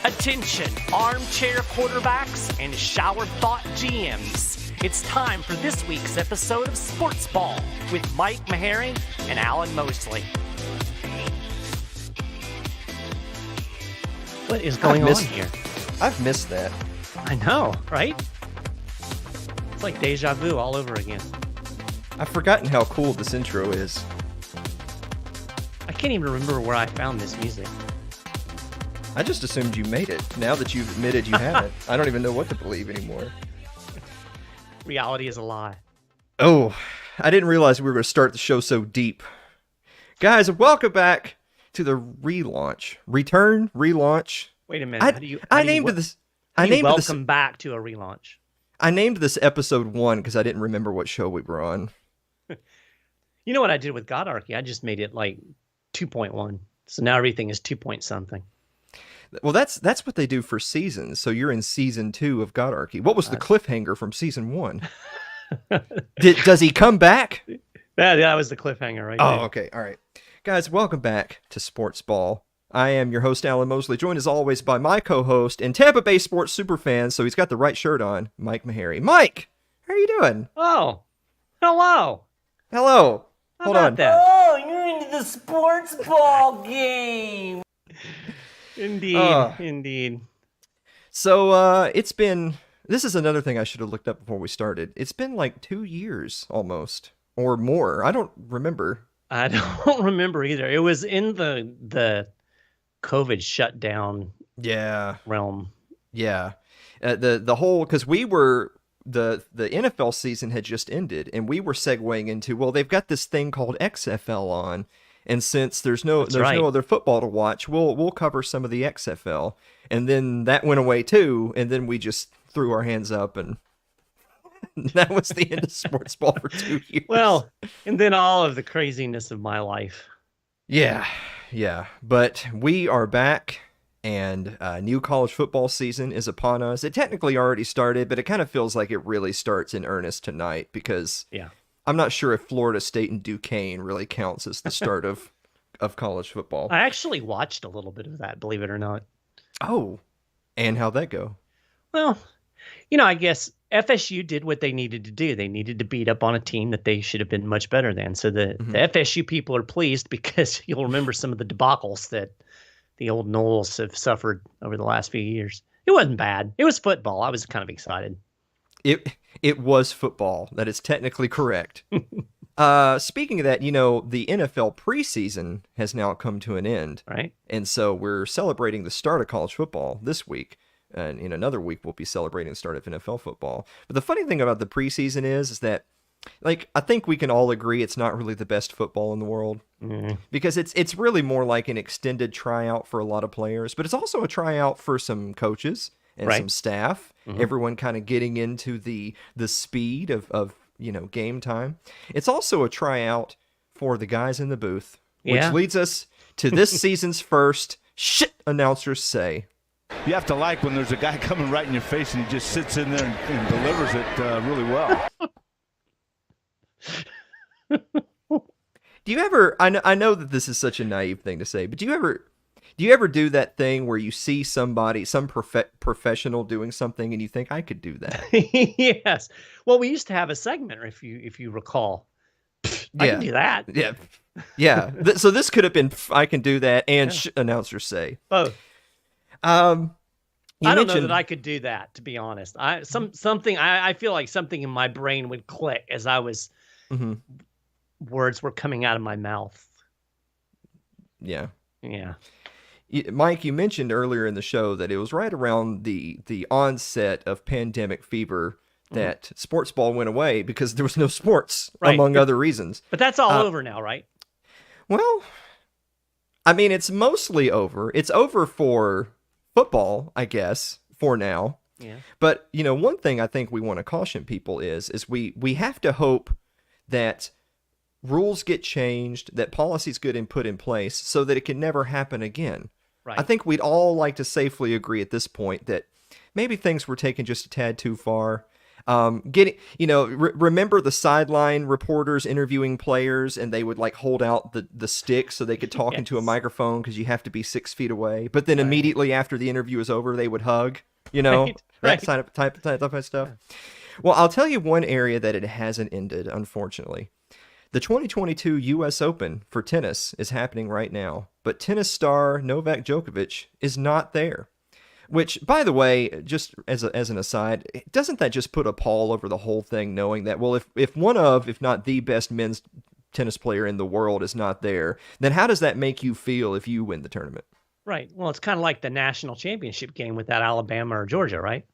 Attention, armchair quarterbacks and shower thought GMs. It's time for this week's episode of SportsBall with Mike Maharrey and Alan Mosley. What is going on here? I've missed that. I know, right? It's like deja vu all over again. I've forgotten how cool this intro is. I can't even remember where I found this music. I just assumed you made it. Now that you've admitted you haven't, I don't even know what to believe anymore. Reality is a lie. Oh, I didn't realize we were going to start the show so deep. Guys, welcome back to the relaunch. Relaunch. Wait a minute. I named this back to a relaunch. I named this episode 1 because I didn't remember what show we were on. You know what I did with Godarchy? I just made it like 2.1. So now everything is 2 point something. Well, that's what they do for seasons. So you're in season 2 of Godarchy. What was the cliffhanger from season 1? Does he come back? That was the cliffhanger right there. Oh, okay. All right. Guys, welcome back to SportsBall. I am your host, Alan Mosley, joined as always by my co-host and Tampa Bay sports superfan, so he's got the right shirt on, Mike Maharrey. Mike, how are you doing? Oh, hello. Hello. Hold on. That? Oh, you're into the SportsBall game. Indeed. So this is another thing I should have looked up before we started. It's been like 2 years almost, or more. I don't remember. I don't remember either. It was in the COVID shutdown realm. Yeah. The whole, because we were, the NFL season had just ended, and we were segueing into, well, they've got this thing called XFL on, and since there's no other football to watch, we'll cover some of the XFL. And then that went away too, and then we just threw our hands up, and that was the end of SportsBall for 2 years. Well, and then all of the craziness of my life. Yeah. But we are back, and new college football season is upon us. It technically already started, but it kind of feels like it really starts in earnest tonight because I'm not sure if Florida State and Duquesne really counts as the start of college football. I actually watched a little bit of that, believe it or not. Oh, and how'd that go? Well, I guess FSU did what they needed to do. They needed to beat up on a team that they should have been much better than. So the FSU people are pleased because you'll remember some of the debacles that the old Noles have suffered over the last few years. It wasn't bad. It was football. I was kind of excited. It was football. That is technically correct. Speaking of that, the NFL preseason has now come to an end. Right. And so we're celebrating the start of college football this week. And in another week, we'll be celebrating the start of NFL football. But the funny thing about the preseason is that, I think we can all agree it's not really the best football in the world. Because it's really more like an extended tryout for a lot of players. But it's also a tryout for some coaches and some staff. Everyone kind of getting into the speed of game time. It's also a tryout for the guys in the booth, which leads us to this season's first shit announcers say. You have to like when there's a guy coming right in your face and he just sits in there and delivers it really well. Do you ever, I know that this is such a naive thing to say, but do you ever do that thing where you see somebody, some professional doing something and you think, I could do that? Yes. Well, we used to have a segment, if you recall. I can do that. Yeah. So this could have been, I can do that, and announcers say. Both. I don't know that I could do that, to be honest. I feel like something in my brain would click as I was words were coming out of my mouth. Yeah. Mike, you mentioned earlier in the show that it was right around the onset of pandemic fever that SportsBall went away because there was no sports, among other reasons. But that's all over now, right? Well, I mean, it's mostly over. It's over for football, I guess, for now. Yeah. But, one thing I think we want to caution people is we have to hope that rules get changed, that policies get put in place so that it can never happen again. Right. I think we'd all like to safely agree at this point that maybe things were taken just a tad too far. Getting, remember the sideline reporters interviewing players, and they would like hold out the stick so they could talk into a microphone because you have to be 6 feet away. But then immediately after the interview is over, they would hug. That type of stuff. Yeah. Well, I'll tell you one area that it hasn't ended, unfortunately. The 2022 U.S. Open for tennis is happening right now, but tennis star Novak Djokovic is not there. Which, by the way, just as an aside, doesn't that just put a pall over the whole thing, knowing that, well, if one of, if not the best men's tennis player in the world is not there, then how does that make you feel if you win the tournament? Right. Well, it's kind of like the national championship game without Alabama or Georgia, right?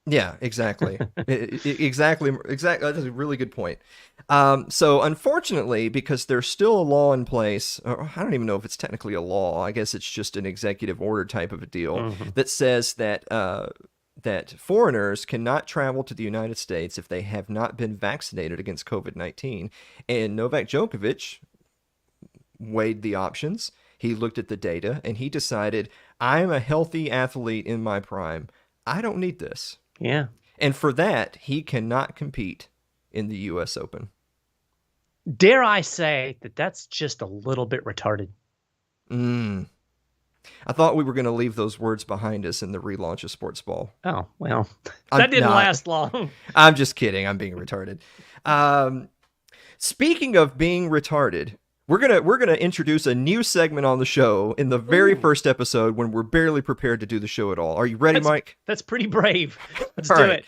Yeah, exactly. Exactly. That's a really good point. So unfortunately, because there's still a law in place, or I don't even know if it's technically a law, I guess it's just an executive order type of a deal that says that that foreigners cannot travel to the United States if they have not been vaccinated against COVID-19. And Novak Djokovic weighed the options. He looked at the data and he decided, I'm a healthy athlete in my prime. I don't need this. Yeah. And for that, he cannot compete in the U.S. Open. Dare I say that that's just a little bit retarded? I thought we were going to leave those words behind us in the relaunch of SportsBall. Oh, well, that didn't last long. I'm just kidding. I'm being retarded. Speaking of being retarded, we're gonna introduce a new segment on the show in the very first episode when we're barely prepared to do the show at all. Are you ready, Mike? That's pretty brave. Let's do it.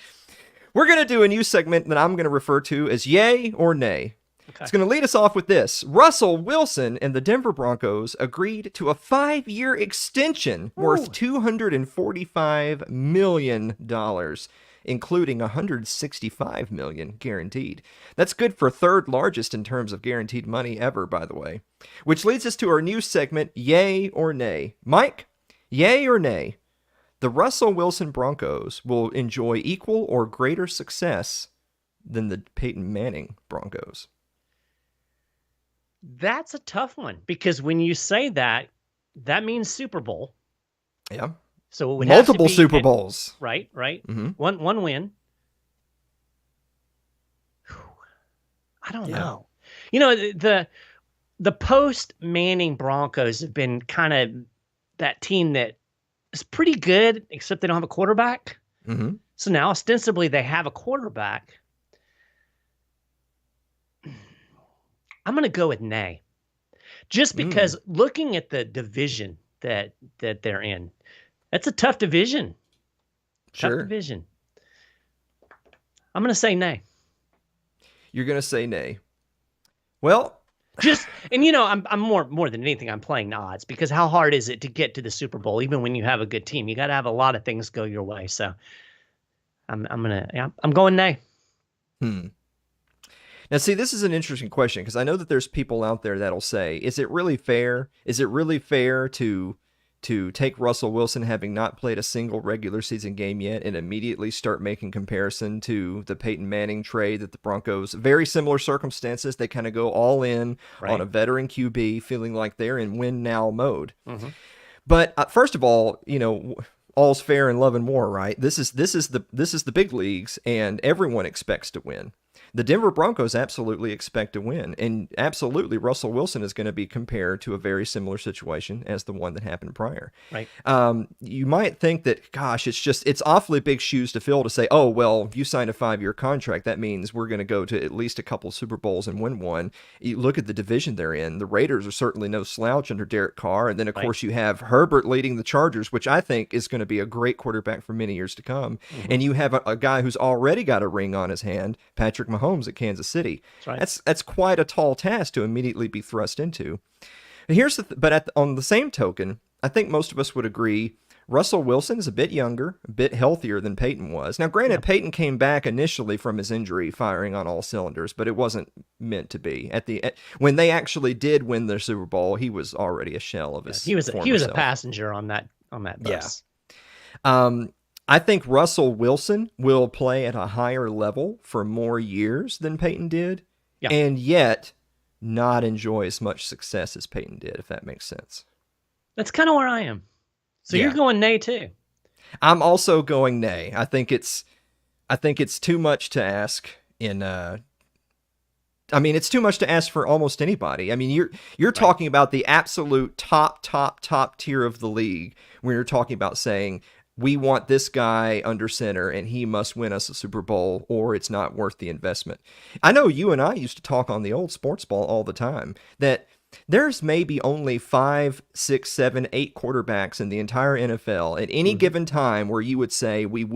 We're gonna do a new segment that I'm gonna refer to as Yay or Nay. Okay. It's gonna lead us off with this: Russell Wilson and the Denver Broncos agreed to a 5-year extension worth $245 million. Including $165 million guaranteed. That's good for third largest in terms of guaranteed money ever, by the way. Which leads us to our new segment, Yay or Nay. Mike, yay or nay? The Russell Wilson Broncos will enjoy equal or greater success than the Peyton Manning Broncos. That's a tough one, because when you say that, that means Super Bowl. Yeah. So it would multiple have to be, Super Bowls. Right. One win. I don't know. The post Manning Broncos have been kind of that team that is pretty good, except they don't have a quarterback. So now ostensibly they have a quarterback. I'm going to go with nay, just because looking at the division that they're in. That's a tough division. Sure. Tough division. I'm going to say nay. You're going to say nay. Well, I'm more than anything, I'm playing the odds, because how hard is it to get to the Super Bowl, even when you have a good team? You got to have a lot of things go your way. So I'm going nay. Now, see, this is an interesting question, because I know that there's people out there that'll say, is it really fair? Is it really fair to take Russell Wilson having not played a single regular season game yet and immediately start making comparison to the Peyton Manning trade that the Broncos, very similar circumstances, they kind of go all in on a veteran QB, feeling like they're in win now mode. But first of all, all's fair in love and war, right? This is the big leagues, and everyone expects to win. The Denver Broncos absolutely expect to win, and absolutely Russell Wilson is going to be compared to a very similar situation as the one that happened prior. Right. You might think that, gosh, it's awfully big shoes to fill to say, oh, well, you signed a 5-year contract. That means we're going to go to at least a couple Super Bowls and win one. You look at the division they're in. The Raiders are certainly no slouch under Derek Carr. And then, of course, you have Herbert leading the Chargers, which I think is going to be a great quarterback for many years to come. And you have a guy who's already got a ring on his hand, Patrick Mahomes at Kansas City. That's quite a tall task to immediately be thrust into. But on the same token, I think most of us would agree Russell Wilson is a bit younger, a bit healthier than Peyton was. Now, granted, Peyton came back initially from his injury firing on all cylinders, but it wasn't meant to be. When they actually did win the Super Bowl, he was already a shell of his He was former a self. passenger on that bus. Yeah. I think Russell Wilson will play at a higher level for more years than Peyton did, and yet not enjoy as much success as Peyton did, if that makes sense. That's kind of where I am. So you're going nay too. I'm also going nay. I think it's I think it's too much to ask it's too much to ask for almost anybody. I mean, you're talking about the absolute top tier of the league when you're talking about saying, we want this guy under center and he must win us a Super Bowl or it's not worth the investment. I know you and I used to talk on the old SportsBall all the time that there's maybe only 5, 6, 7, 8 quarterbacks in the entire NFL at any given time where you would say we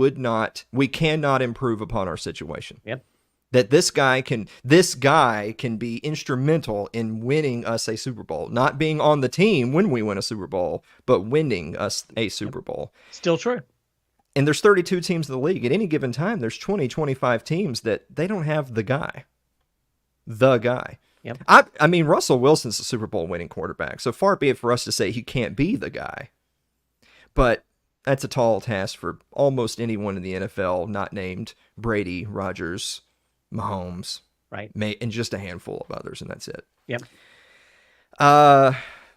cannot improve upon our situation. Yep. That this guy can be instrumental in winning us a Super Bowl, not being on the team when we win a Super Bowl, but winning us a Super Bowl. Still true. And there's 32 teams in the league. At any given time, there's 20, 25 teams that they don't have the guy. The guy. Yep. I mean, Russell Wilson's a Super Bowl winning quarterback, so far be it for us to say he can't be the guy. But that's a tall task for almost anyone in the NFL not named Brady, Rodgers, Mahomes, right, and just a handful of others, and that's it. Yep.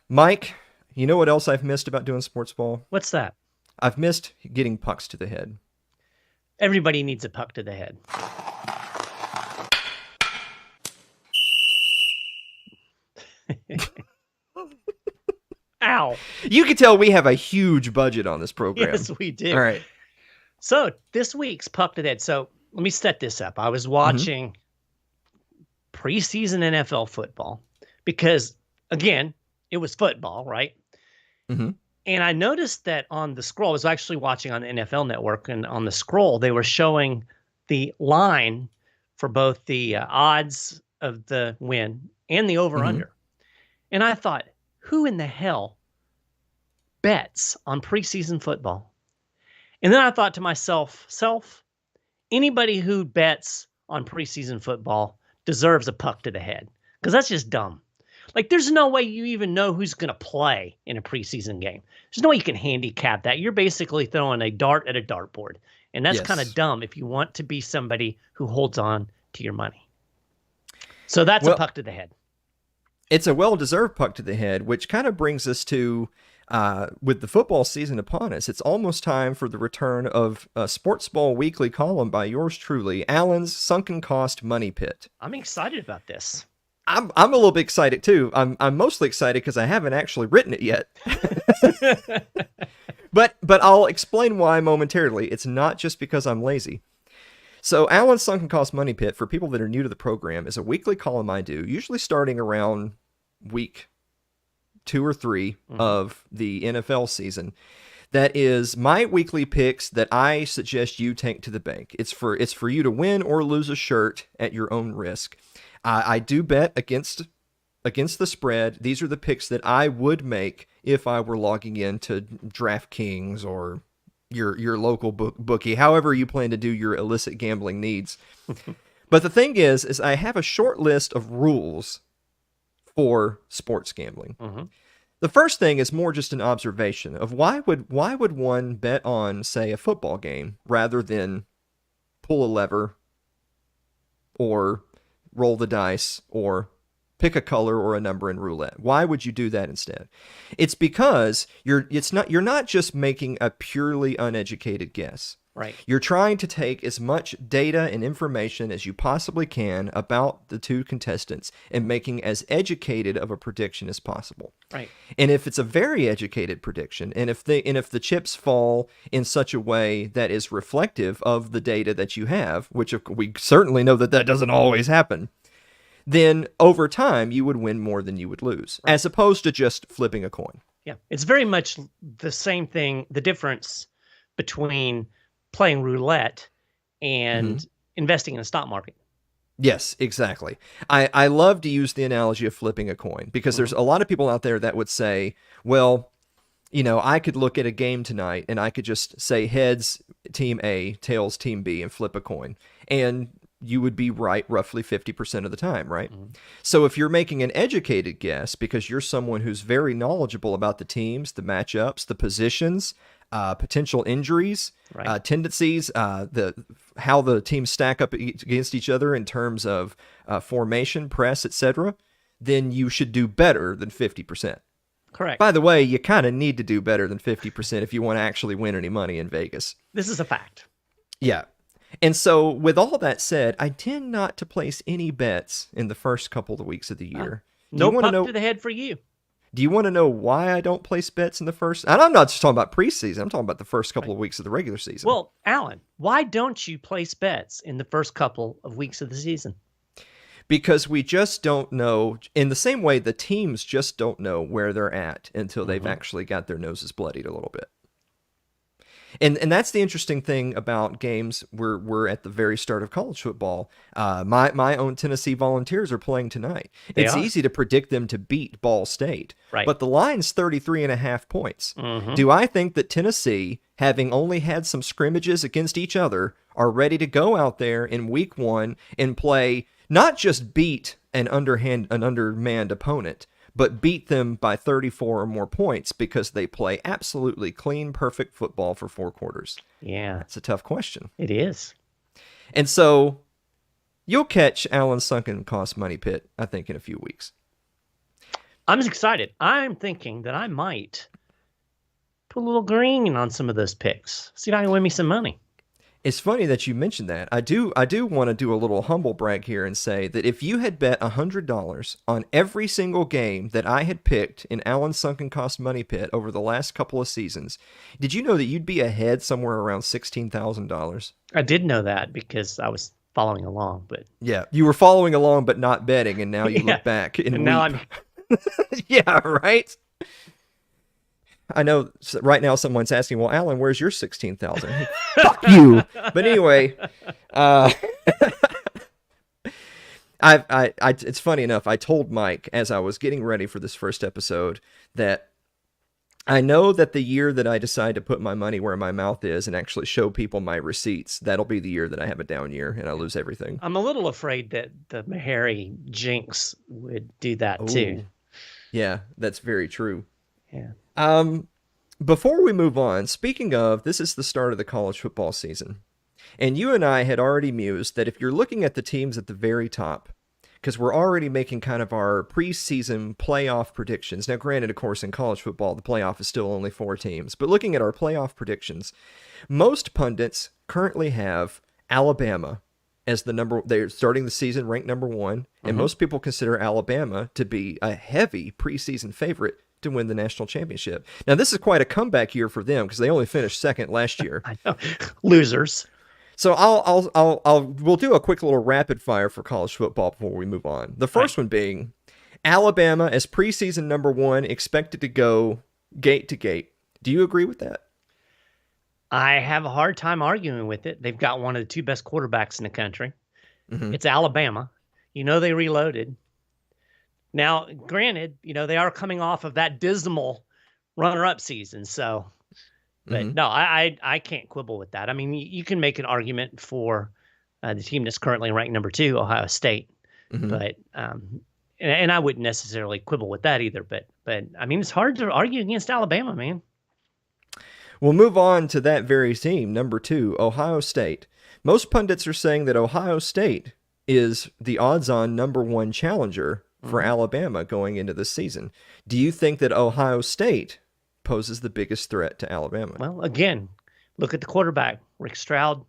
Mike, you know what else I've missed about doing sports ball? What's that? I've missed getting pucks to the head. Everybody needs a puck to the head. Ow. You can tell we have a huge budget on this program. Yes, we do. All right. So this week's puck to the head. So let me set this up. I was watching preseason NFL football because, again, it was football, right? Mm-hmm. And I noticed that on the scroll, I was actually watching on the NFL Network, and on the scroll, they were showing the line for both the odds of the win and the over-under. And I thought, who in the hell bets on preseason football? And then I thought to myself, anybody who bets on preseason football deserves a puck to the head, because that's just dumb. Like, there's no way you even know who's going to play in a preseason game. There's no way you can handicap that. You're basically throwing a dart at a dartboard, and that's kind of dumb if you want to be somebody who holds on to your money. So that's a puck to the head. It's a well-deserved puck to the head, which kind of brings us to, with the football season upon us, it's almost time for the return of a SportsBall weekly column by yours truly, Alan's Sunken Cost Money Pit. I'm excited about this. I'm a little bit excited too. I'm mostly excited because I haven't actually written it yet. But I'll explain why momentarily. It's not just because I'm lazy. So Alan's Sunken Cost Money Pit, for people that are new to the program, is a weekly column I do, usually starting around week 2 or 3 of the NFL season. That is my weekly picks that I suggest you take to the bank. It's for you to win or lose a shirt at your own risk. I do bet against the spread. These are the picks that I would make if I were logging into DraftKings or your local bookie, however you plan to do your illicit gambling needs. But the thing is I have a short list of rules for sports gambling. The first thing is more just an observation of why would one bet on, say, a football game rather than pull a lever or roll the dice or pick a color or a number in roulette? Why would you do that instead? It's because you're not just making a purely uneducated guess. Right. You're trying to take as much data and information as you possibly can about the two contestants and making as educated of a prediction as possible. Right. And if it's a very educated prediction, and if the chips fall in such a way that is reflective of the data that you have, which we certainly know that doesn't always happen, then over time you would win more than you would lose, as opposed to just flipping a coin. Yeah. It's very much the same thing, the difference between playing roulette and investing in a stock market. Yes, exactly. I love to use the analogy of flipping a coin because there's a lot of people out there that would say, well, I could look at a game tonight and I could just say heads team A, tails team B, and flip a coin. And you would be right roughly 50% of the time, right? So if you're making an educated guess because you're someone who's very knowledgeable about the teams, the matchups, the positions, potential injuries, tendencies, how the teams stack up against each other in terms of formation, press, etc., then you should do better than 50%. Correct. By the way, you kind of need to do better than 50% if you want to actually win any money in Vegas. This is a fact. Yeah. And so, with all that said, I tend not to place any bets in the first couple of weeks of the year. No puck to the head for you. Do you want to know why I don't place bets in the first? And I'm not just talking about preseason. I'm talking about the first couple of weeks of the regular season. Well, Alan, why don't you place bets in the first couple of weeks of the season? Because we just don't know. In the same way, the teams just don't know where they're at until they've actually got their noses bloodied a little bit. And that's the interesting thing about games. We're at the very start of college football. My own Tennessee Volunteers are playing tonight. It's easy to predict them to beat Ball State. Right. But the line's 33.5 points. Do I think that Tennessee, having only had some scrimmages against each other, are ready to go out there in week 1 and play, not just beat an undermanned opponent, but beat them by 34 or more points because they play absolutely clean, perfect football for 4 quarters? Yeah. That's a tough question. It is. And so you'll catch Alan's Sunken Cost Money Pit, I think, in a few weeks. I'm excited. I'm thinking that I might put a little green on some of those picks. See if I can win me some money. It's funny that you mentioned that. I do want to do a little humble brag here and say that if you had bet $100 on every single game that I had picked in Alan's Sunken Cost Money Pit over the last couple of seasons, did you know that you'd be ahead somewhere around $16,000? I did know that because I was following along, but yeah, you were following along but not betting, and now you look back and now weep. Yeah, right. I know right now someone's asking, well, Alan, where's your 16,000? Fuck you. But anyway, it's funny enough. I told Mike as I was getting ready for this first episode that I know that the year that I decide to put my money where my mouth is and actually show people my receipts, that'll be the year that I have a down year and I lose everything. I'm a little afraid that the Meharry jinx would do that too. Yeah, that's very true. Yeah. Before we move on, speaking of, this is the start of the college football season. And you and I had already mused that if you're looking at the teams at the very top, because we're already making kind of our preseason playoff predictions. Now, granted, of course, in college football, the playoff is still only 4 teams. But looking at our playoff predictions, most pundits currently have Alabama as they're starting the season ranked number 1. And most people consider Alabama to be a heavy preseason favorite to win the national championship. Now, this is quite a comeback year for them because they only finished second last year. I know. Losers. So we'll do a quick little rapid fire for college football before we move on. The first one being Alabama as preseason number 1, expected to go gate to gate. Do you agree with that? I have a hard time arguing with it. They've got one of the 2 best quarterbacks in the country. It's Alabama. They reloaded. Now, granted, they are coming off of that dismal runner-up season. So, but no, I can't quibble with that. I mean, you can make an argument for the team that's currently ranked number 2, Ohio State. But and I wouldn't necessarily quibble with that either. But I mean, it's hard to argue against Alabama, man. We'll move on to that very team, number 2, Ohio State. Most pundits are saying that Ohio State is the odds-on number 1 challenger for Alabama going into this season. Do you think that Ohio State poses the biggest threat to Alabama? Well, again, look at the quarterback, Rick Stroud,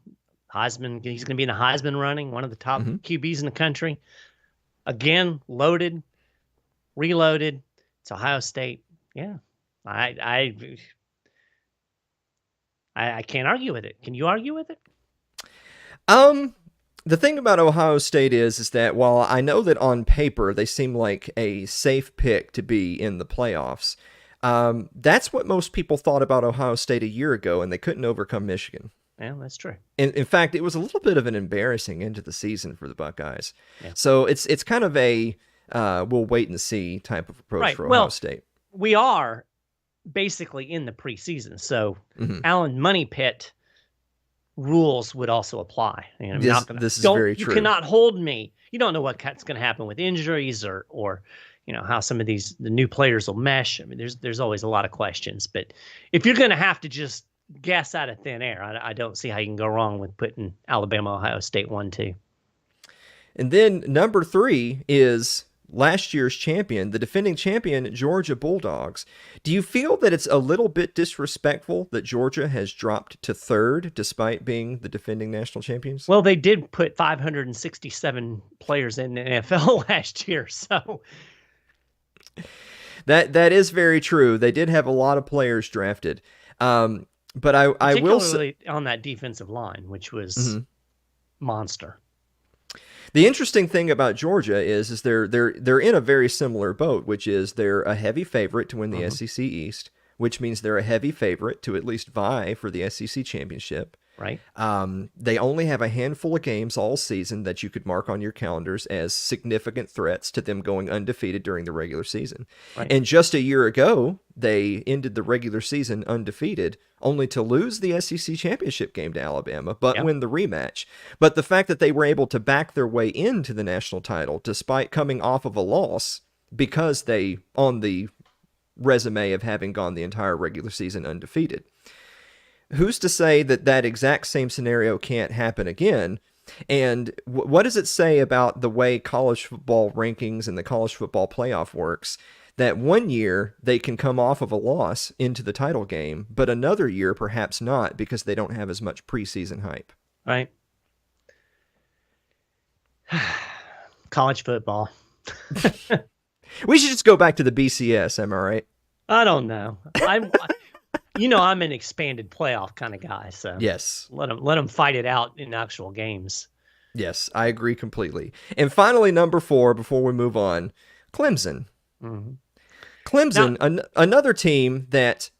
Heisman. He's going to be in the Heisman running, one of the top QBs in the country. Again, loaded, reloaded. It's Ohio State. Yeah, I can't argue with it. Can you argue with it? The thing about Ohio State is that while I know that on paper they seem like a safe pick to be in the playoffs, that's what most people thought about Ohio State a year ago, and they couldn't overcome Michigan. Yeah, that's true. In fact, it was a little bit of an embarrassing end to the season for the Buckeyes. Yeah. So it's kind of a we'll wait and see type of approach for Ohio State. We are basically in the preseason, so Alan Money Pit rules would also apply. This is very true. You cannot hold me. You don't know what's going to happen with injuries or how some of the new players will mesh. I mean, there's always a lot of questions. But if you're going to have to just guess out of thin air, I don't see how you can go wrong with putting Alabama, Ohio State 1-2. And then number 3 is last year's champion, the defending champion, Georgia Bulldogs. Do you feel that it's a little bit disrespectful that Georgia has dropped to third despite being the defending national champions? Well, they did put 567 players in the NFL last year, so that is very true. They did have a lot of players drafted. But I will say on that defensive line, which was monster. The interesting thing about Georgia is they're in a very similar boat, which is they're a heavy favorite to win the SEC East, which means they're a heavy favorite to at least vie for the SEC championship. Right. They only have a handful of games all season that you could mark on your calendars as significant threats to them going undefeated during the regular season. Right. And just a year ago, they ended the regular season undefeated, only to lose the SEC championship game to Alabama, but win the rematch. But the fact that they were able to back their way into the national title despite coming off of a loss because they, on the resume of having gone the entire regular season undefeated. Who's to say that that exact same scenario can't happen again? And what does it say about the way college football rankings and the college football playoff works, that one year they can come off of a loss into the title game, but another year perhaps not because they don't have as much preseason hype? Right. College football. We should just go back to the BCS, am I right? I don't know. I'm an expanded playoff kind of guy, so yes, let them fight it out in actual games. Yes, I agree completely. And finally, number 4, before we move on, Clemson. Mm-hmm. Clemson, another team that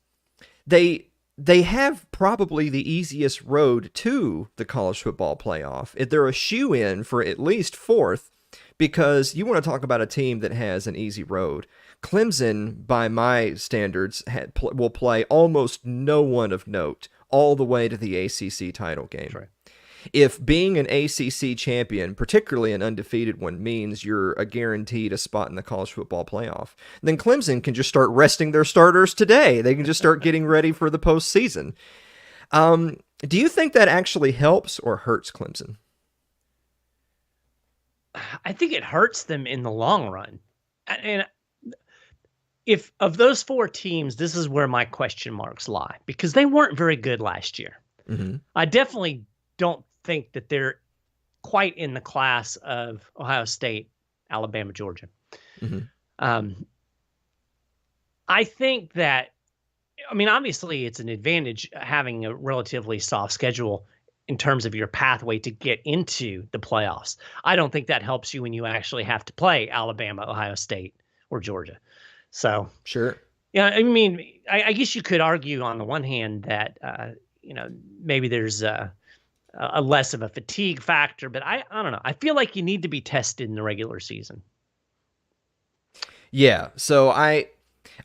they have probably the easiest road to the college football playoff. They're a shoo-in for at least 4th, because you want to talk about a team that has an easy road. Clemson, by my standards, will play almost no one of note all the way to the ACC title game. Right. If being an ACC champion, particularly an undefeated one, means you're a guaranteed a spot in the college football playoff, then Clemson can just start resting their starters today. They can just start getting ready for the postseason. Do you think that actually helps or hurts Clemson? I think it hurts them in the long run. And if of those 4 teams, this is where my question marks lie, because they weren't very good last year. Mm-hmm. I definitely don't think that they're quite in the class of Ohio State, Alabama, Georgia. Mm-hmm. I think that, obviously it's an advantage having a relatively soft schedule in terms of your pathway to get into the playoffs. I don't think that helps you when you actually have to play Alabama, Ohio State, or Georgia. So sure. Yeah, I guess you could argue on the one hand that maybe there's a less of a fatigue factor, but I don't know. I feel like you need to be tested in the regular season. Yeah, so I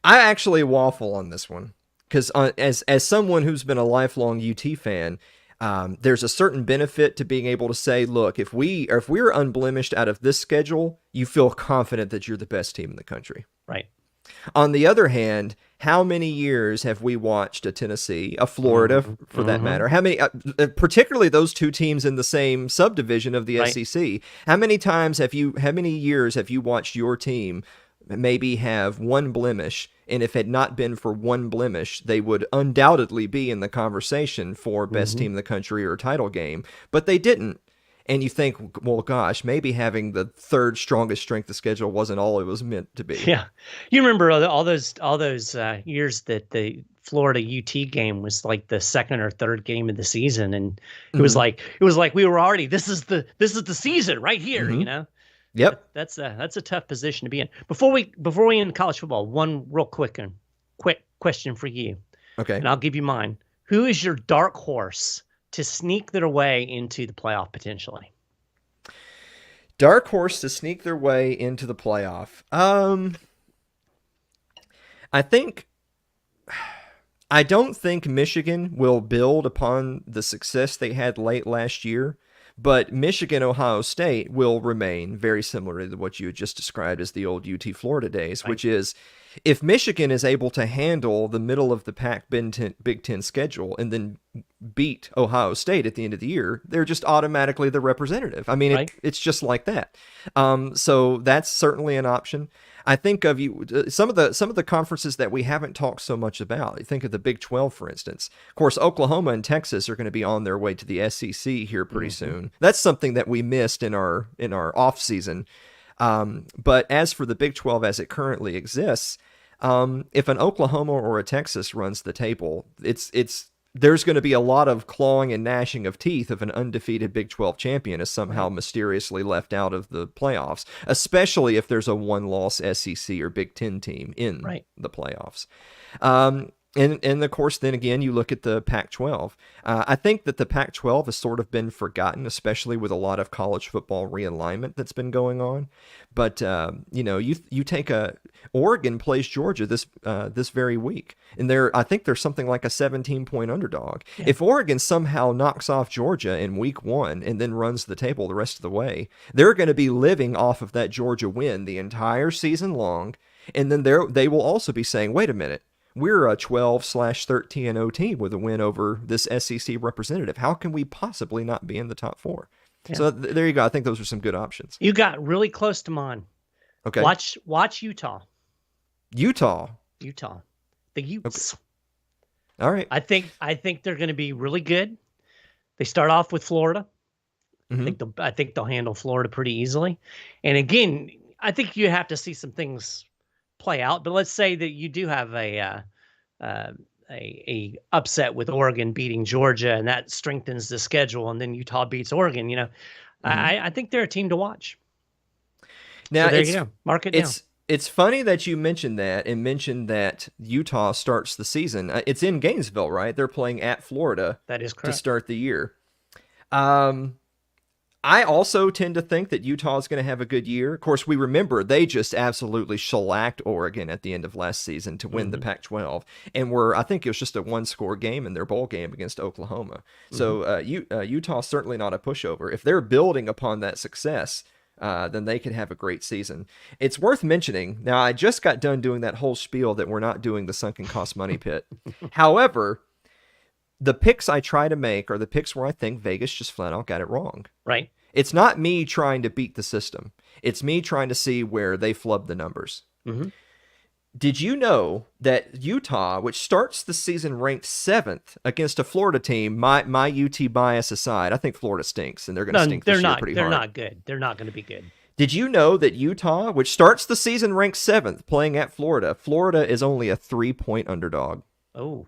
actually waffle on this one because as someone who's been a lifelong UT fan, there's a certain benefit to being able to say, look, if we're unblemished out of this schedule, you feel confident that you're the best team in the country. Right. On the other hand, how many years have we watched a Tennessee, a Florida, for that matter? How many, particularly those 2 teams in the same subdivision of the SEC? How many years have you watched your team maybe have one blemish, and if it had not been for one blemish, they would undoubtedly be in the conversation for best team in the country or title game, but they didn't. And you think, well, gosh, maybe having the 3rd strongest strength of schedule wasn't all it was meant to be. Yeah, you remember all those years that the Florida UT game was like the 2nd or 3rd game of the season, and it was like we were already this is the season right here, Yep, that's a tough position to be in. Before we end college football, one real quick question for you. Okay, and I'll give you mine. Who is your dark horse to sneak their way into the playoff potentially? Dark horse to sneak their way into the playoff. I don't think Michigan will build upon the success they had late last year, but Michigan, Ohio State will remain very similar to what you had just described as the old UT Florida days, which is if Michigan is able to handle the middle of the pack Big Ten schedule and then beat Ohio State at the end of the year, they're just automatically the representative. I mean, Right. it's just like that. So that's certainly an option. I think of some of the conferences that we haven't talked so much about. You think of the Big 12, for instance. Of course, Oklahoma and Texas are going to be on their way to the SEC here pretty soon. That's something that we missed in our off season. But as for the Big 12 as it currently exists, if an Oklahoma or a Texas runs the table, there's going to be a lot of clawing and gnashing of teeth if an undefeated Big 12 champion is somehow mysteriously left out of the playoffs, especially if there's a one-loss SEC or Big 10 team in the playoffs. And of course, then again, you look at the Pac-12. I think that the Pac-12 has sort of been forgotten, especially with a lot of college football realignment that's been going on. But you take Oregon plays Georgia this very week, and I think there's something like a 17-point underdog. Yeah. If Oregon somehow knocks off Georgia in week 1 and then runs the table the rest of the way, they're going to be living off of that Georgia win the entire season long, and then they will also be saying, "Wait a minute. We're a 12/13-0 team with a win over this SEC representative. How can we possibly not be in the top 4?" Yeah. So there you go. I think those are some good options. You got really close to mine. Okay. Watch Utah. Utah. The Utes. Okay. All right. I think they're going to be really good. They start off with Florida. Mm-hmm. I think they'll handle Florida pretty easily. And again, I think you have to see some things play out, but let's say that you do have a upset with Oregon beating Georgia, and that strengthens the schedule, and then Utah beats Oregon. I think they're a team to watch. Now, so there you go. Mark it down. It's funny that you mentioned that and mentioned that Utah starts the season. It's in Gainesville, right? They're playing at Florida. That is correct. To start the year. I also tend to think that Utah is going to have a good year. Of course, we remember they just absolutely shellacked Oregon at the end of last season to win the Pac-12, and I think it was just a one-score game in their bowl game against Oklahoma. So Utah's certainly not a pushover. If they're building upon that success, then they could have a great season. It's worth mentioning, now I just got done doing that whole spiel that we're not doing the sunken cost money pit. However, the picks I try to make are the picks where I think Vegas just flat out got it wrong. Right. It's not me trying to beat the system. It's me trying to see where they flubbed the numbers. Mm-hmm. Did you know that Utah, which starts the season ranked 7th against a Florida team, my UT bias aside, I think Florida stinks, and they're going to stink this year pretty hard. They're not good. They're not going to be good. Did you know that Utah, which starts the season ranked 7th, playing at Florida is only a 3-point underdog? Oh.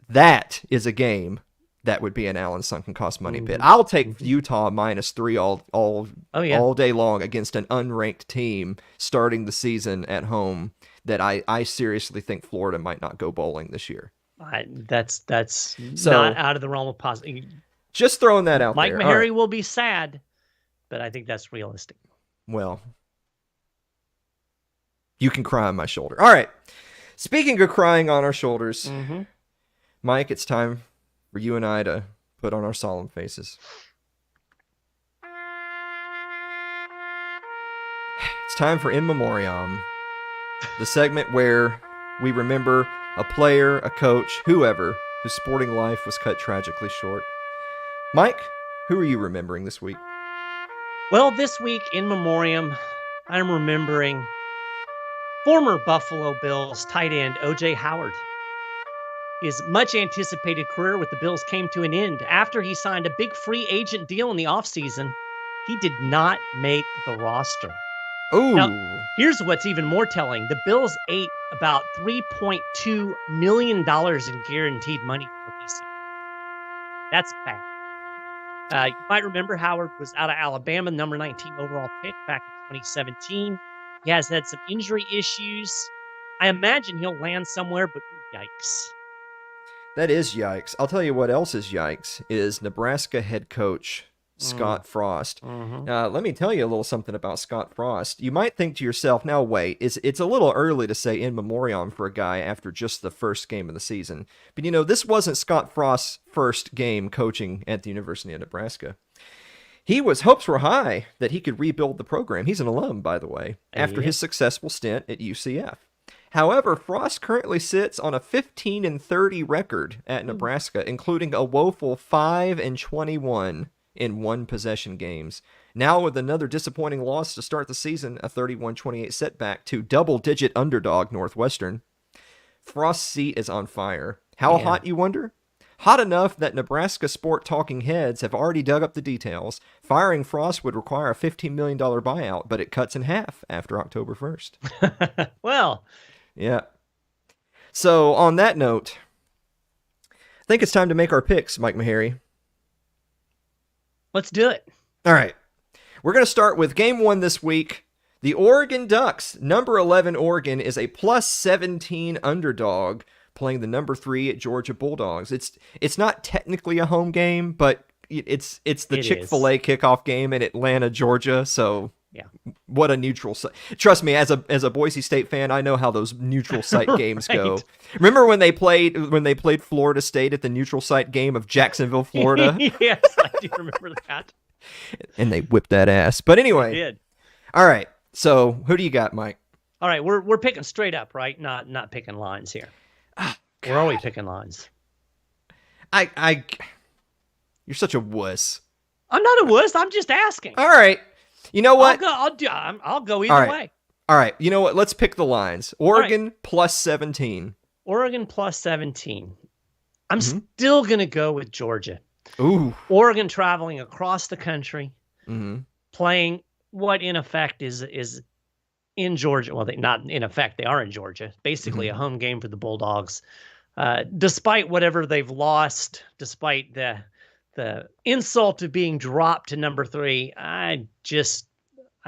That is a game that would be an Allen sunken cost money pit. I'll take Utah -3 all day long against an unranked team starting the season at home that I seriously think Florida might not go bowling this year. That's not out of the realm of possible. Just throwing that out Mike there. Mike Maharrey will be sad, but I think that's realistic. Well, you can cry on my shoulder. All right. Speaking of crying on our shoulders, Mike, it's time for you and I to put on our solemn faces. It's time for In Memoriam, the segment where we remember a player, a coach, whoever, whose sporting life was cut tragically short. Mike, who are you remembering this week? Well, this week in Memoriam, I'm remembering former Buffalo Bills tight end O.J. Howard. His much-anticipated career with the Bills came to an end after he signed a big free agent deal in the offseason. He did not make the roster. Oh. Now, here's what's even more telling. The Bills ate about $3.2 million in guaranteed money for this. That's bad. You might remember Howard was out of Alabama, number 19 overall pick back in 2017. He has had some injury issues. I imagine he'll land somewhere, but yikes. That is yikes. I'll tell you what else is yikes is Nebraska head coach Scott Frost. Let me tell you a little something about Scott Frost. You might think to yourself, now wait, it's a little early to say in memoriam for a guy after just the first game of the season. But this wasn't Scott Frost's first game coaching at the University of Nebraska. Hopes were high that he could rebuild the program. He's an alum, by the way, after his successful stint at UCF. However, Frost currently sits on a 15-30 record at Nebraska, including a woeful 5-21 in one-possession games. Now with another disappointing loss to start the season, a 31-28 setback to double-digit underdog Northwestern. Frost's seat is on fire. How hot, you wonder? Hot enough that Nebraska sport talking heads have already dug up the details. Firing Frost would require a $15 million buyout, but it cuts in half after October 1st. Well, yeah. So on that note, I think it's time to make our picks, Mike Maharry. let's do it. All right. We're going to start with game one this week. The Oregon Ducks, number 11 Oregon, is a plus 17 underdog playing the number 3 Georgia Bulldogs. It's not technically a home game, but it's the Chick-fil-A kickoff game in Atlanta, Georgia. So yeah, what a neutral site. Trust me, as a Boise State fan, I know how those neutral site games go. Remember when they played Florida State at the neutral site game of Jacksonville, Florida? Yes, I do remember that. And they whipped that ass. But anyway. They did. All right. So who do you got, Mike? All right, we're picking straight up, right? Not picking lines here. We're always picking lines. You're such a wuss. I'm not a wuss. I'm just asking. All right. You know what? I'll go either way. All right. You know what? Let's pick the lines. Oregon plus 17. Oregon plus 17. I'm still going to go with Georgia. Ooh. Oregon traveling across the country, Mm-hmm. what in effect is in Georgia. Well, not in effect, they are in Georgia. Basically a home game for the Bulldogs. Despite whatever they've lost, despite the insult of being dropped to number 3, I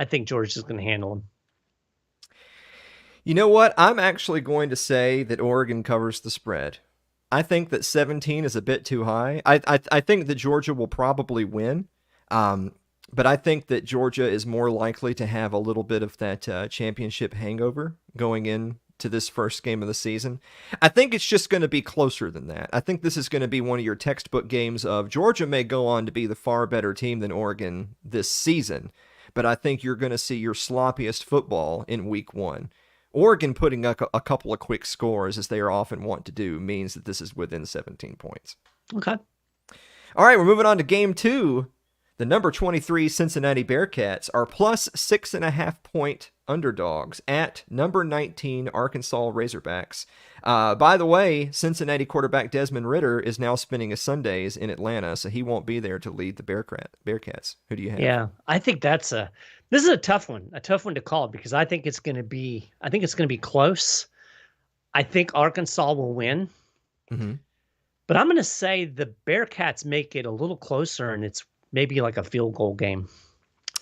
think Georgia's going to handle them. You know what? I'm actually going to say that Oregon covers the spread. I think that 17 is a bit too high. I think that Georgia will probably win. But I think that Georgia is more likely to have a little bit of that championship hangover going into this first game of the season. I think it's just going to be closer than that. I think this is going to be one of your textbook games of Georgia may go on to be the far better team than Oregon this season, but I think you're going to see your sloppiest football in week 1. Oregon putting up a couple of quick scores, as they are often wont to do, means that this is within 17 points. Okay. All right, we're moving on to game 2. The number 23 Cincinnati Bearcats are plus 6.5 point underdogs at number 19 Arkansas Razorbacks. By the way, Cincinnati quarterback Desmond Ridder is now spending his Sundays in Atlanta, so he won't be there to lead the Bearcats. Who do you have? Yeah, I think this is a tough one to call, because I think it's going to be close. I think Arkansas will win. Mm-hmm. But I'm going to say the Bearcats make it a little closer, and it's maybe like a field goal game.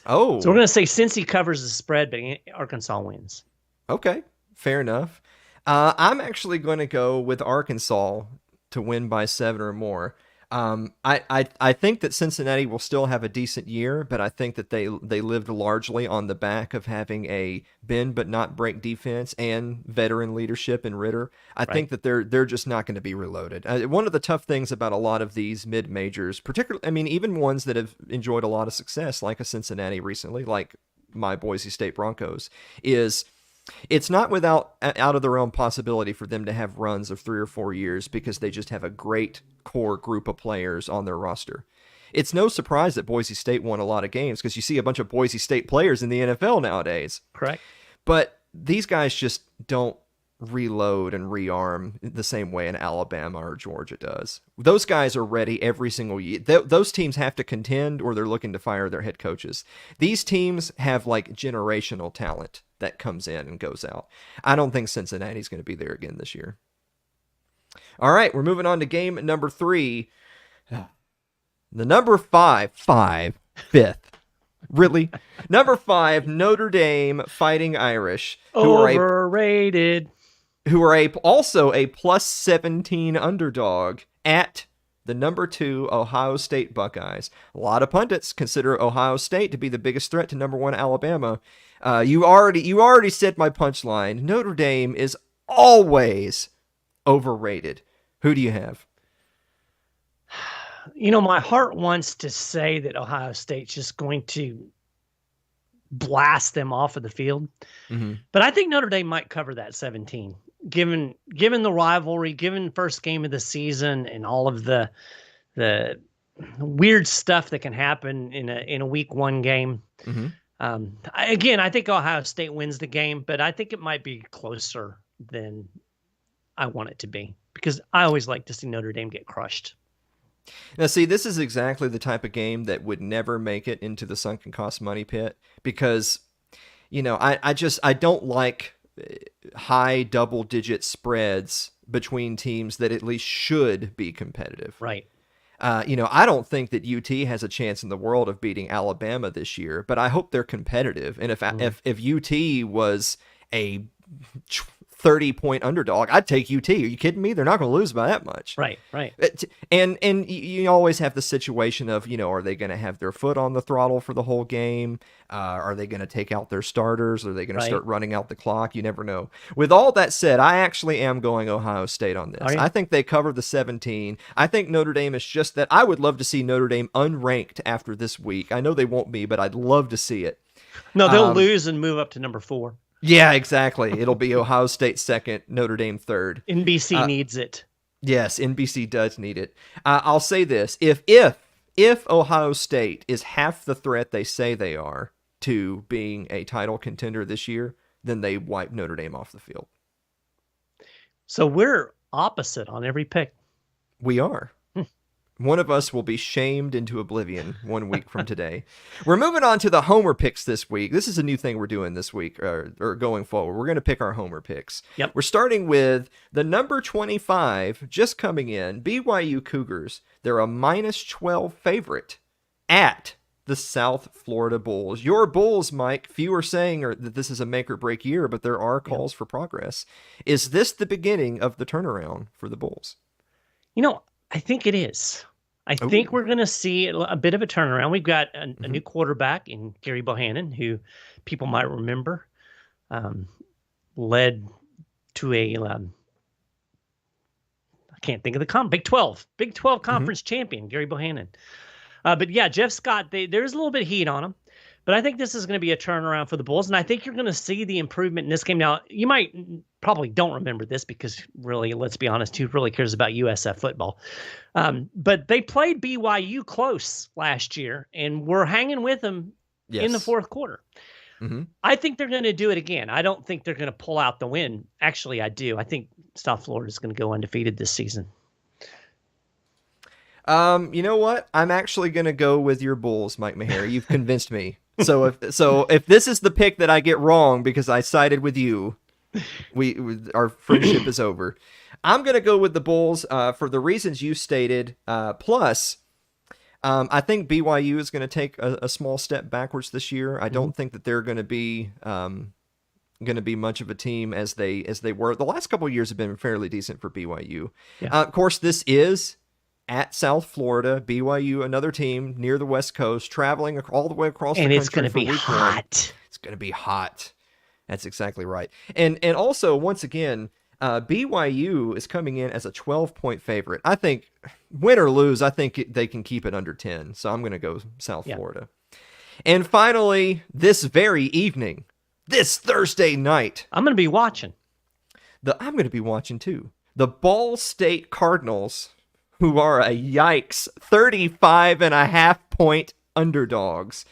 Oh. So we're going to say Cincy covers the spread, but Arkansas wins. Okay, fair enough. I'm actually going to go with Arkansas to win by 7 or more. I think that Cincinnati will still have a decent year, but I think that they lived largely on the back of having a bend but not break defense and veteran leadership in Ridder. I think that they're just not going to be reloaded. One of the tough things about a lot of these mid majors, particularly, even ones that have enjoyed a lot of success, like a Cincinnati recently, like my Boise State Broncos, is it's not without out of the realm possibility for them to have runs of 3 or 4 years because they just have a great core group of players on their roster. It's no surprise that Boise State won a lot of games because you see a bunch of Boise State players in the NFL nowadays. Correct. But these guys just don't reload and rearm the same way an Alabama or Georgia does. Those guys are ready every single year. Those teams have to contend or they're looking to fire their head coaches. These teams have like generational talent that comes in and goes out. I don't think Cincinnati's going to be there again this year. All right, we're moving on to game number 3. The number 5th. Really? Number 5, Notre Dame Fighting Irish. Overrated. Who are also a plus 17 underdog at the number 2 Ohio State Buckeyes. A lot of pundits consider Ohio State to be the biggest threat to number 1 Alabama. You already said my punchline. Notre Dame is always overrated. Who do you have? My heart wants to say that Ohio State's just going to blast them off of the field. Mm-hmm. But I think Notre Dame might cover that 17, given the rivalry, given first game of the season, and all of the weird stuff that can happen in a week one game. Mm-hmm. I think Ohio State wins the game, but I think it might be closer than I want it to be, because I always like to see Notre Dame get crushed. Now, see, this is exactly the type of game that would never make it into the sunken cost money pit, because, I don't like high double-digit spreads between teams that at least should be competitive. Right. I don't think that UT has a chance in the world of beating Alabama this year, but I hope they're competitive. And if UT was a 30-point underdog, I'd take UT. Are you kidding me? They're not going to lose by that much. Right. And you always have the situation of, are they going to have their foot on the throttle for the whole game? Are they going to take out their starters? Are they going to start running out the clock? You never know. With all that said, I actually am going Ohio State on this. I think they cover the 17. I think Notre Dame is just that. I would love to see Notre Dame unranked after this week. I know they won't be, but I'd love to see it. No, they'll lose and move up to number 4. Yeah, exactly. It'll be Ohio State second, Notre Dame third. NBC needs it. Yes, NBC does need it. I'll say this: if Ohio State is half the threat they say they are to being a title contender this year, then they wipe Notre Dame off the field. So we're opposite on every pick. We are. One of us will be shamed into oblivion 1 week from today. We're moving on to the homer picks this week. This is a new thing we're doing this week, or going forward. We're going to pick our homer picks. Yep. We're starting with the number 25, just coming in, BYU Cougars. They're a -12 favorite at the South Florida Bulls. Your Bulls, Mike, few are saying that this is a make or break year, but there are calls for progress. Is this the beginning of the turnaround for the Bulls? I think it is. I think we're going to see a bit of a turnaround. We've got a new quarterback in Gary Bohannon, who people might remember led to a I can't think of the Big 12 conference champion, Gary Bohannon. But yeah, Jeff Scott, there's a little bit of heat on him. But I think this is going to be a turnaround for the Bulls, and I think you're going to see the improvement in this game. Now, you might probably don't remember this because really, let's be honest, who really cares about USF football? But they played BYU close last year, and we're hanging with them in the fourth quarter. Mm-hmm. I think they're going to do it again. I don't think they're going to pull out the win. Actually, I do. I think South Florida is going to go undefeated this season. You know what? I'm actually going to go with your Bulls, Mike Maher. You've convinced me. So if this is the pick that I get wrong because I sided with you, our friendship is over. I'm going to go with the Bulls for the reasons you stated. Plus, I think BYU is going to take a small step backwards this year. I don't think that they're going to be much of a team as they were. The last couple of years have been fairly decent for BYU. Yeah. Of course, this is at South Florida, BYU, another team near the West Coast, traveling all the way across the country. And it's going to be hot. It's going to be hot. That's exactly right. And also, once again, BYU is coming in as a 12-point favorite. I think, win or lose, I think they can keep it under 10. So I'm going to go South Florida. And finally, this very evening, this Thursday night, I'm going to be watching. I'm going to be watching too. The Ball State Cardinals, who are a 35.5-point underdogs,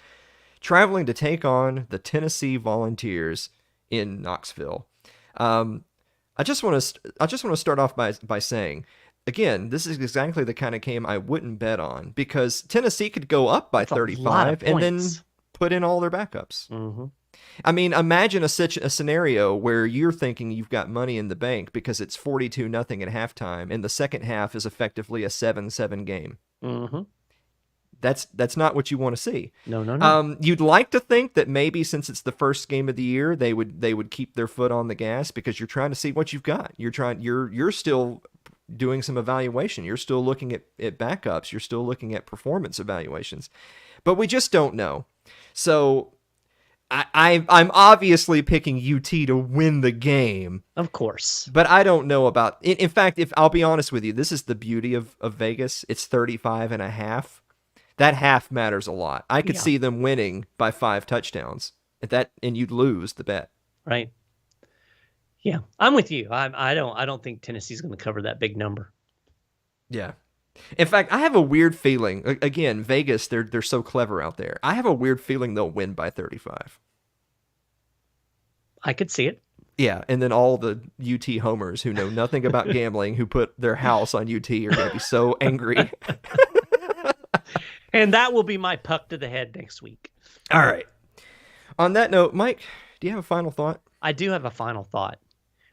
traveling to take on the Tennessee Volunteers in Knoxville. I just want to start off by saying, again, this is exactly the kind of game I wouldn't bet on, because Tennessee could go up by 35 and then put in all their backups. Mm-hmm. I mean, imagine a scenario where you're thinking you've got money in the bank because it's 42-0 at halftime, and the second half is effectively a 7-7 game. Mm-hmm. That's not what you want to see. No. You'd like to think that maybe since it's the first game of the year, they would keep their foot on the gas, because you're trying to see what you've got. You're still doing some evaluation. You're still looking at backups. You're still looking at performance evaluations, but we just don't know. So I'm obviously picking UT to win the game. Of course. But I don't know about... In fact, if I'll be honest with you, this is the beauty of Vegas. It's 35.5. That half matters a lot. I could see them winning by 5 touchdowns. and you'd lose the bet. Right. Yeah, I'm with you. I don't think Tennessee's going to cover that big number. Yeah. In fact, I have a weird feeling. Again, Vegas, they're so clever out there. I have a weird feeling they'll win by 35. I could see it. Yeah, and then all the UT homers who know nothing about gambling, who put their house on UT, are going to be so angry. And that will be my puck to the head next week. All right. On that note, Mike, do you have a final thought? I do have a final thought.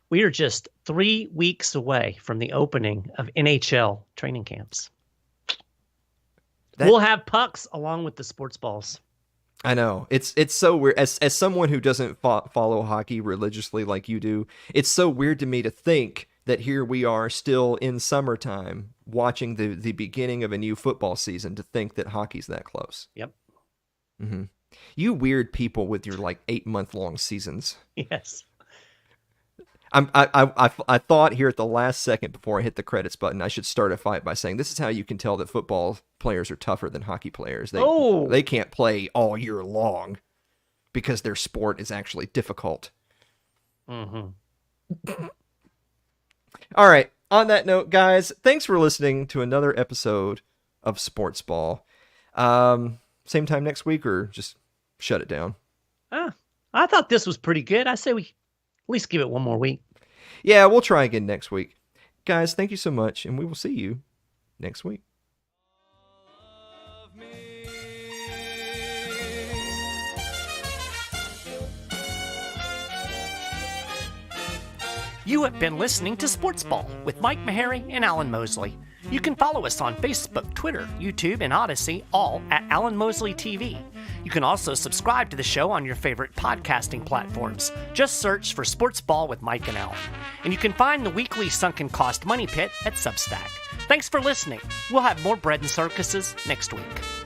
We are just 3 weeks away from the opening of NHL training camps. We'll have pucks along with the sports balls. I know. It's so weird. As someone who doesn't follow hockey religiously like you do, it's so weird to me to think that here we are still in summertime watching the beginning of a new football season, to think that hockey's that close. Yep. Mm-hmm. You weird people with your 8-month-long seasons. Yes. I thought here at the last second before I hit the credits button, I should start a fight by saying this is how you can tell that football players are tougher than hockey players. They can't play all year long because their sport is actually difficult. Mm-hmm. All right. On that note, guys, thanks for listening to another episode of SportsBall. Same time next week, or just shut it down? I thought this was pretty good. I say we at least give it one more week. Yeah, we'll try again next week. Guys, thank you so much, and we will see you next week. You have been listening to SportsBall with Mike Meharry and Alan Mosley. You can follow us on Facebook, Twitter, YouTube, and Odyssey, all at Alan Mosley TV. You can also subscribe to the show on your favorite podcasting platforms. Just search for SportsBall with Mike and Alan. And you can find the weekly Sunken Cost Money Pit at Substack. Thanks for listening. We'll have more bread and circuses next week.